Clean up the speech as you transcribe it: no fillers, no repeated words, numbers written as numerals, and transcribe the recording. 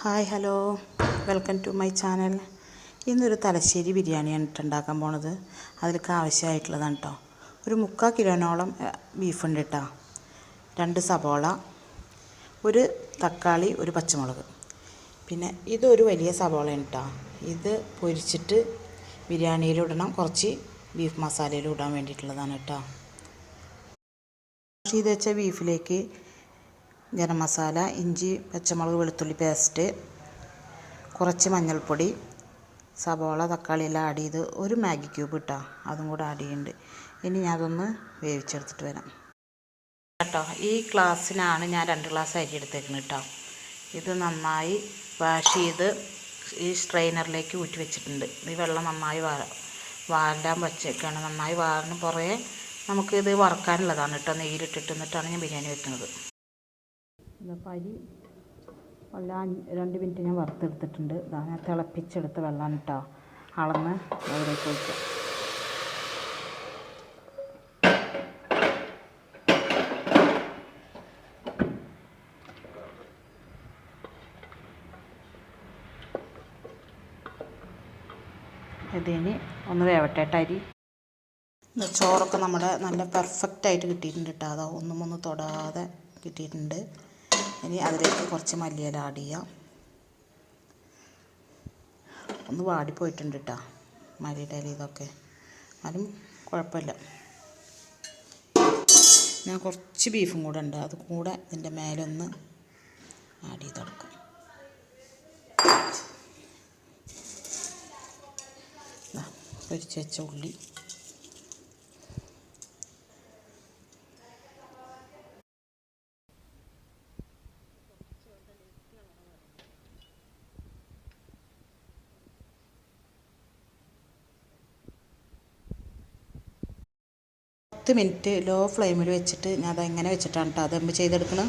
Hi hello welcome to my channel. ഇന്നൊരു തലശ്ശേരി ബിരിയാണിയാണ് ഉണ്ടാക്കാൻ പോണത്. അതിലേക്ക് ആവശ്യമായിട്ടുള്ളതാണ് കേട്ടോ. ഒരു 3/4 കിലോനോളം ബീഫുണ്ട് കേട്ടോ. 2 സബോള, ഒരു തക്കാളി, ഒരു പച്ചമുളക്. പിന്നെ ഇതൊരു വലിയ സബോളയാണ് കേട്ടോ. ഇത് പൊരിച്ചിട്ട് ബിരിയാണിയിലിടണം. കുറച്ച് ബീഫ് മസാലയിലും ഇടാൻ വേണ്ടിയിട്ടുള്ളതാണ് കേട്ടോ. വാഷ് ചെയ്ത് വെച്ച ബീഫിലേക്ക് ഗരം മസാല, ഇഞ്ചി, പച്ചമുളക്, വെളുത്തുള്ളി പേസ്റ്റ്, കുറച്ച് മഞ്ഞൾപ്പൊടി, സബോള, തക്കാളി എല്ലാം ആഡ് ചെയ്ത് ഒരു മാഗി ക്യൂബ് ഇട്ടാൽ അതും കൂടെ ആഡ് ചെയ്യുന്നുണ്ട്. ഇനി ഞാൻ അതൊന്ന് വേവിച്ചെടുത്തിട്ട് വരാം കേട്ടോ. ഈ ഗ്ലാസ്സിനാണ് ഞാൻ 2 ഗ്ലാസ് അരി എടുത്തേക്കുന്നത് കേട്ടോ. ഇത് നന്നായി വാഷ് ചെയ്ത് ഈ സ്ട്രെയിനറിലേക്ക് ഊറ്റി വെച്ചിട്ടുണ്ട്. ഈ വെള്ളം നന്നായി വാലാൻ വച്ചേക്കാണ്. നന്നായി വാറിന് പുറകെ നമുക്കിത് വറുക്കാനുള്ളതാണ് കേട്ടോ. നെയ്യിലിട്ടിട്ട് എന്നിട്ടാണ് ഞാൻ ബിരിയാണി വെക്കുന്നത്. ഇതപ്പോൾ അരി വെള്ളം 2 മിനിറ്റ് ഞാൻ വറുത്തെടുത്തിട്ടുണ്ട്. ഞാൻ തിളപ്പിച്ചെടുത്ത വെള്ളമാണ് കേട്ടോ. അളന്ന് അതിലേക്ക് ഒഴിക്കാം. ഇതിന് ഒന്ന് വേവട്ടെ അരി. ചോറൊക്കെ നമ്മുടെ നല്ല പെർഫെക്റ്റായിട്ട് കിട്ടിയിട്ടുണ്ട് കേട്ടോ. അതാ ഒന്നും തൊടാതെ കിട്ടിയിട്ടുണ്ട്. ഇനി അതിലേക്ക് കുറച്ച് മല്ലിയില ആഡ് ചെയ്യാം. ഒന്ന് വാടിപ്പോയിട്ടുണ്ട് കേട്ടോ മല്ലിയുടെ ഇല ഇതൊക്കെ, എന്നാലും കുഴപ്പമില്ല. ഞാൻ കുറച്ച് ബീഫും കൂടെ ഉണ്ട്, അത് കൂടെ ഇതിൻ്റെ മേലൊന്ന് ആഡ് ചെയ്തെടുക്കാം. പൊരിച്ച് വെച്ച ഉള്ളി, മിനിറ്റ് ലോ ഫ്ലെയിമിൽ വെച്ചിട്ട് ഞാൻ അതെങ്ങനെ വെച്ചിട്ടാണ് കേട്ടോ ദം ചെയ്തെടുക്കണം.